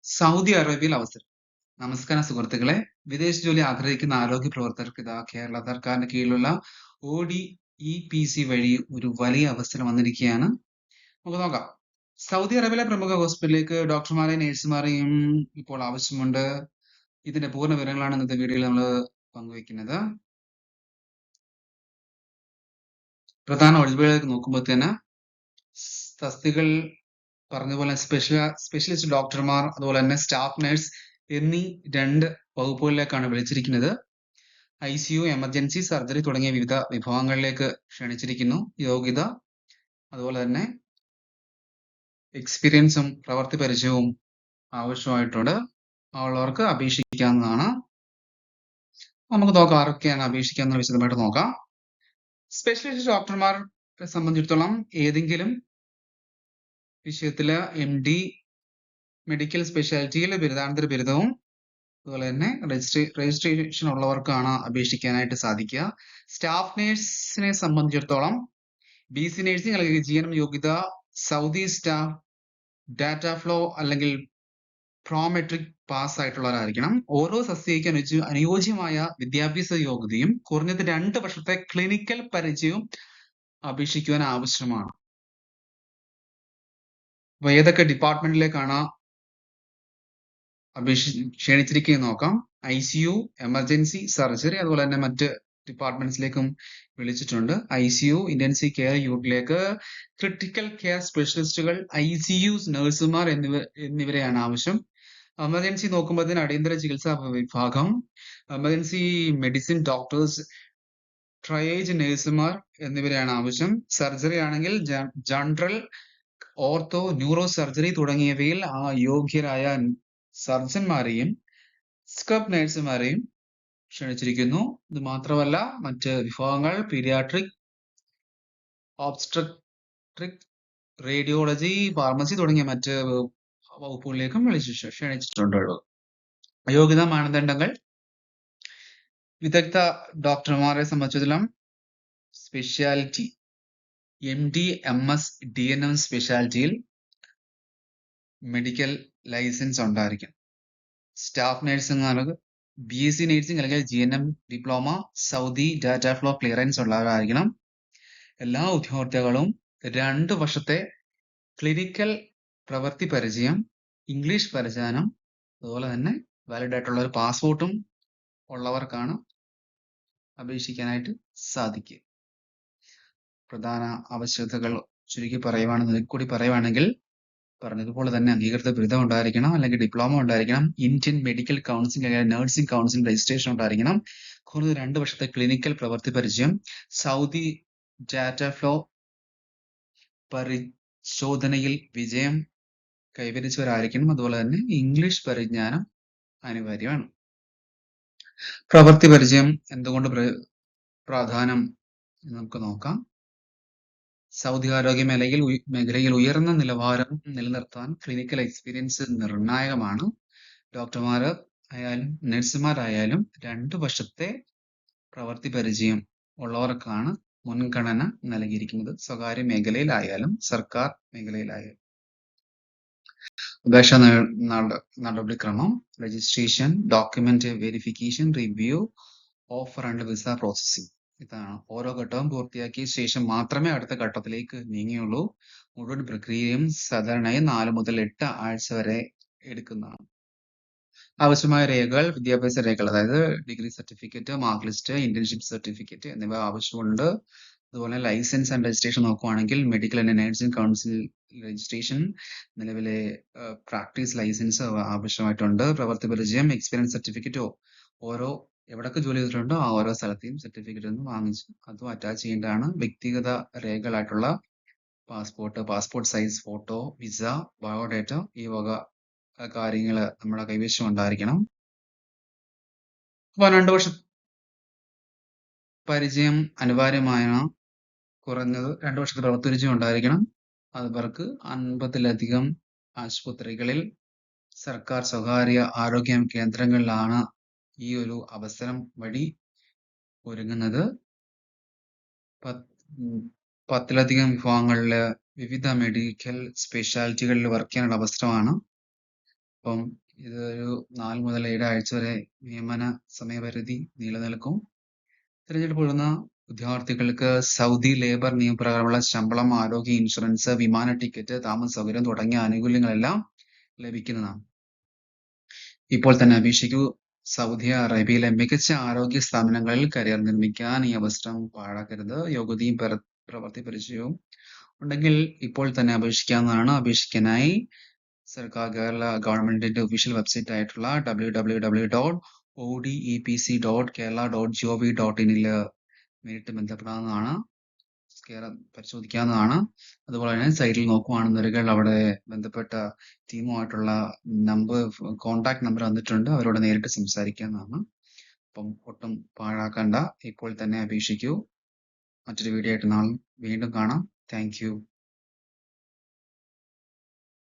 Saudi അറേബ്യയിൽ അവസരം. നമസ്കാരം സുഹൃത്തുക്കളെ. വിദേശ ജോലി ആഗ്രഹിക്കുന്ന ആരോഗ്യ പ്രവർത്തകർക്ക് കേരള സർക്കാരിന്റെ കീഴിലുള്ള ODEPC വഴി ഒരു വലിയ അവസരം വന്നിരിക്കുകയാണ്. നമുക്ക് നോക്കാം. സൗദി അറേബ്യയിലെ പ്രമുഖ ഹോസ്പിറ്റലിലേക്ക് ഡോക്ടർമാരെയും നഴ്സുമാരെയും ഇപ്പോൾ ആവശ്യമുണ്ട്. ഇതിന്റെ പൂർണ്ണ വിവരങ്ങളാണ് ഇന്നത്തെ വീഡിയോയിൽ നമ്മൾ പങ്കുവെക്കുന്നത്. പ്രധാന ഒഴിവുകളിലേക്ക് നോക്കുമ്പോൾ തന്നെ തസ്തികൾ പറഞ്ഞ പോലെ സ്പെഷ്യലിസ്റ്റ് ഡോക്ടർമാർ, അതുപോലെ തന്നെ സ്റ്റാഫ് നഴ്സ് എന്നീ 2 വകുപ്പുകളിലേക്കാണ് വിളിച്ചിരിക്കുന്നത്. ICU, എമർജൻസി, സർജറി തുടങ്ങിയ വിവിധ വിഭാഗങ്ങളിലേക്ക് ക്ഷണിച്ചിരിക്കുന്നു. യോഗ്യത, അതുപോലെ തന്നെ എക്സ്പീരിയൻസും പ്രവൃത്തി പരിചയവും ആവശ്യമായിട്ടുണ്ട്. ഉള്ളവർക്ക് അപേക്ഷിക്കാവുന്നതാണ്. നമുക്ക് നോക്കാം ആരൊക്കെയാണ് അപേക്ഷിക്കാവുന്ന വിശദമായിട്ട് നോക്കാം. സ്പെഷ്യലിസ്റ്റ് ഡോക്ടർമാരെ സംബന്ധിച്ചിടത്തോളം ഏതെങ്കിലും വിഷയത്തില് MD മെഡിക്കൽ സ്പെഷ്യാലിറ്റിയിൽ ബിരുദാനന്തര ബിരുദവും അതുപോലെ തന്നെ രജിസ്ട്രേഷൻ ഉള്ളവർക്കാണ് അപേക്ഷിക്കാനായിട്ട് സാധിക്കുക. സ്റ്റാഫ് നേഴ്സിനെ സംബന്ധിച്ചിടത്തോളം BC നഴ്സിംഗ് അല്ലെങ്കിൽ GNM യോഗ്യത, സൗദി സ്റ്റാഫ് ഡാറ്റ ഫ്ലോ അല്ലെങ്കിൽ പ്രോമെട്രിക് പാസ് ആയിട്ടുള്ളവരായിരിക്കണം. ഓരോ തസ്തികയ്ക്ക് അനുയോജ്യമായ വിദ്യാഭ്യാസ യോഗ്യതയും കുറഞ്ഞത് 2 വർഷത്തെ ക്ലിനിക്കൽ പരിചയവും അപേക്ഷിക്കുവാൻ ആവശ്യമാണ്. അപ്പൊ ഏതൊക്കെ ഡിപ്പാർട്ട്മെന്റിലേക്കാണ് ക്ഷണിച്ചിരിക്കുക നോക്കാം. ICU, എമർജൻസി, സർജറി, അതുപോലെ തന്നെ മറ്റ് ഡിപ്പാർട്ട്മെന്റ്സിലേക്കും വിളിച്ചിട്ടുണ്ട്. ICU ഇന്റൻസീവ് കെയർ യൂണിറ്റിലേക്ക് ക്രിട്ടിക്കൽ കെയർ സ്പെഷ്യലിസ്റ്റുകൾ, ICU നഴ്സുമാർ എന്നിവരെയാണ് ആവശ്യം. എമർജൻസി നോക്കുമ്പോൾ അടിയന്തര ചികിത്സാ വിഭാഗം, എമർജൻസി മെഡിസിൻ ഡോക്ടേഴ്സ്, ട്രയേജ് നഴ്സുമാർ എന്നിവരെയാണ് ആവശ്യം. സർജറി ആണെങ്കിൽ ജനറൽ, ഓർത്തോ, ന്യൂറോ സർജറി തുടങ്ങിയവയിൽ യോഗ്യരായ സർജന്മാരെയും സ്ക്രബ് നഴ്സുമാരെയും ക്ഷണിച്ചിരിക്കുന്നു. ഇത് മാത്രമല്ല മറ്റ് വിഭാഗങ്ങൾ പീഡിയാട്രിക്, ഓബ്സ്ട്രക്ട്രിക്, റേഡിയോളജി, ഫാർമസി തുടങ്ങിയ മറ്റ് വകുപ്പുകളിലേക്കും ക്ഷണിച്ചിട്ടുണ്ട്. യോഗ്യതാ മാനദണ്ഡങ്ങൾ: വിദഗ്ധ ഡോക്ടർമാരെ സംബന്ധിച്ചിടത്തോളം സ്പെഷ്യാലിറ്റി MD, MS, DNM സ്പെഷ്യാലിറ്റിയിൽ മെഡിക്കൽ ലൈസൻസ് ഉണ്ടായിരിക്കണം. സ്റ്റാഫ് നഴ്സുമാർക്ക് BSc നഴ്സിംഗ് അല്ലെങ്കിൽ GNM diploma, Saudi data flow clearance ഉള്ളവരായിരിക്കണം. എല്ലാ ഉദ്യോഗാർത്ഥികളും 2 വർഷത്തെ ക്ലിനിക്കൽ പ്രവൃത്തി പരിചയം, ഇംഗ്ലീഷ് പരിജ്ഞാനം, അതുപോലെ തന്നെ വാലിഡ് ആയിട്ടുള്ള ഒരു പാസ്പോർട്ടും ഉള്ളവർക്കാണ് അപേക്ഷിക്കാനായിട്ട് സാധിക്കുക. പ്രധാന ആവശ്യകതകൾ ചുരുക്കി പറയുവാണെങ്കിൽ പറഞ്ഞതുപോലെ തന്നെ അംഗീകൃത ബിരുദം ഉണ്ടായിരിക്കണം, അല്ലെങ്കിൽ ഡിപ്ലോമ ഉണ്ടായിരിക്കണം, ഇന്ത്യൻ മെഡിക്കൽ കൗൺസിൽ അല്ലെങ്കിൽ നഴ്സിംഗ് കൗൺസിൽ രജിസ്ട്രേഷൻ ഉണ്ടായിരിക്കണം, കുറഞ്ഞത് 2 വർഷത്തെ ക്ലിനിക്കൽ പ്രവൃത്തി പരിചയം, സൗദി ഡാറ്റ ഫ്ലോ പരിശോധനയിൽ വിജയം കൈവരിച്ചവരായിരിക്കണം, അതുപോലെ തന്നെ ഇംഗ്ലീഷ് പരിജ്ഞാനം അനിവാര്യമാണ്. പ്രവൃത്തി പരിചയം എന്തുകൊണ്ട് പ്രാധാന്യം നമുക്ക് നോക്കാം. സൗദി ആരോഗ്യ മേഖലയിൽ ഉയർന്ന നിലവാരം നിലനിർത്താൻ ക്ലിനിക്കൽ എക്സ്പീരിയൻസ് നിർണായകമാണ്. ഡോക്ടർമാർ ആയാലും നഴ്സുമാരായാലും 2 വർഷത്തെ പ്രവൃത്തി പരിചയം ഉള്ളവർക്കാണ് മുൻഗണന നൽകിയിരിക്കുന്നത്, സ്വകാര്യ മേഖലയിലായാലും സർക്കാർ മേഖലയിലായാലും. അപേക്ഷാ നടപടിക്രമം: registration, document verification, review, offer and visa processing. ഇതാണ്. ഓരോ ഘട്ടവും പൂർത്തിയാക്കിയ ശേഷം മാത്രമേ അടുത്ത ഘട്ടത്തിലേക്ക് നീങ്ങുകയുള്ളൂ. മുഴുവൻ പ്രക്രിയയും സാധാരണയായി 4 മുതൽ 8 ആഴ്ച വരെ എടുക്കുന്നതാണ്. ആവശ്യമായ രേഖകൾ: വിദ്യാഭ്യാസ രേഖകൾ, അതായത് degree certificate, mark list, internship certificate എന്നിവ ആവശ്യമുണ്ട്. അതുപോലെ ലൈസൻസ് ആൻഡ് രജിസ്ട്രേഷൻ നോക്കുകയാണെങ്കിൽ medical and nursing council registration, നിലവിലെ പ്രാക്ടീസ് ലൈസൻസ് ആവശ്യമായിട്ടുണ്ട്. പ്രവൃത്തി പരിചയം, എക്സ്പീരിയൻസ് സർട്ടിഫിക്കറ്റോ എവിടൊക്കെ ജോലി ചെയ്തിട്ടുണ്ടോ ആ ഓരോ സ്ഥലത്തെയും സർട്ടിഫിക്കറ്റ് ഒന്ന് വാങ്ങിച്ച് അതും അറ്റാച്ച് ചെയ്യേണ്ടതാണ്. വ്യക്തിഗത രേഖകളായിട്ടുള്ള passport size photo, visa, biodata, ഈ വക കാര്യങ്ങൾ നമ്മുടെ കൈവശം ഉണ്ടായിരിക്കണം. അപ്പോൾ 2 വർഷം പരിചയം അനിവാര്യമാണ്. കുറഞ്ഞത് 2 വർഷത്തെ പ്രവൃത്തി പരിചയം ഉണ്ടായിരിക്കണം. അവർക്ക് 50-ലധികം ആശുപത്രികളിൽ, സർക്കാർ സ്വകാര്യ ആരോഗ്യ കേന്ദ്രങ്ങളിലാണ് ഈ ഒരു അവസരം വഴി ഒരുങ്ങുന്നത്. 10-ലധികം വിഭാഗങ്ങളില് വിവിധ മെഡിക്കൽ സ്പെഷ്യാലിറ്റികളിൽ വർക്ക് ചെയ്യാനുള്ള അവസരമാണ്. അപ്പം ഇതൊരു 4 മുതൽ 7 ആഴ്ച വരെ നിയമന സമയപരിധി നിലനിൽക്കും. തിരഞ്ഞെടുപ്പ് എഴുതുന്ന ഉദ്യോഗാർത്ഥികൾക്ക് സൗദി ലേബർ നിയമപ്രകാരമുള്ള ശമ്പളം, ആരോഗ്യ ഇൻഷുറൻസ്, വിമാന ടിക്കറ്റ്, താമസ സൗകര്യം തുടങ്ങിയ ആനുകൂല്യങ്ങളെല്ലാം ലഭിക്കുന്നതാണ്. ഇപ്പോൾ തന്നെ അപേക്ഷിക്കൂ. സൗദി അറേബ്യയിലെ മികച്ച ആരോഗ്യ സ്ഥാപനങ്ങളിൽ കരിയർ നിർമ്മിക്കാൻ ഈ അവസരം പാഴാക്കരുത്. യോഗ്യതയും പ്രവൃത്തി പരിചയവും ഉണ്ടെങ്കിൽ ഇപ്പോൾ തന്നെ അപേക്ഷിക്കാവുന്നതാണ്. അപേക്ഷിക്കാനായി കേരള ഗവൺമെന്റിന്റെ ഒഫീഷ്യൽ വെബ്സൈറ്റ് ആയിട്ടുള്ള www.odepc.kerala.gov.in നേരിട്ട് ബന്ധപ്പെടാവുന്നതാണ്. പരിശോധിക്കാവുന്നതാണ്. അതുപോലെ തന്നെ സൈറ്റിൽ നോക്കുകയാണെന്നുണ്ടെങ്കിൽ അവിടെ ബന്ധപ്പെട്ട ടീമുമായിട്ടുള്ള കോൺടാക്ട് നമ്പർ വന്നിട്ടുണ്ട്. അവരോട് നേരിട്ട് സംസാരിക്കാവുന്നതാണ്. അപ്പം ഒട്ടും പാഴാക്കണ്ട. ഇപ്പോൾ തന്നെ അപേക്ഷിക്കൂ. മറ്റൊരു വീഡിയോ ആയിട്ട് നാളെ വീണ്ടും കാണാം. Thank you.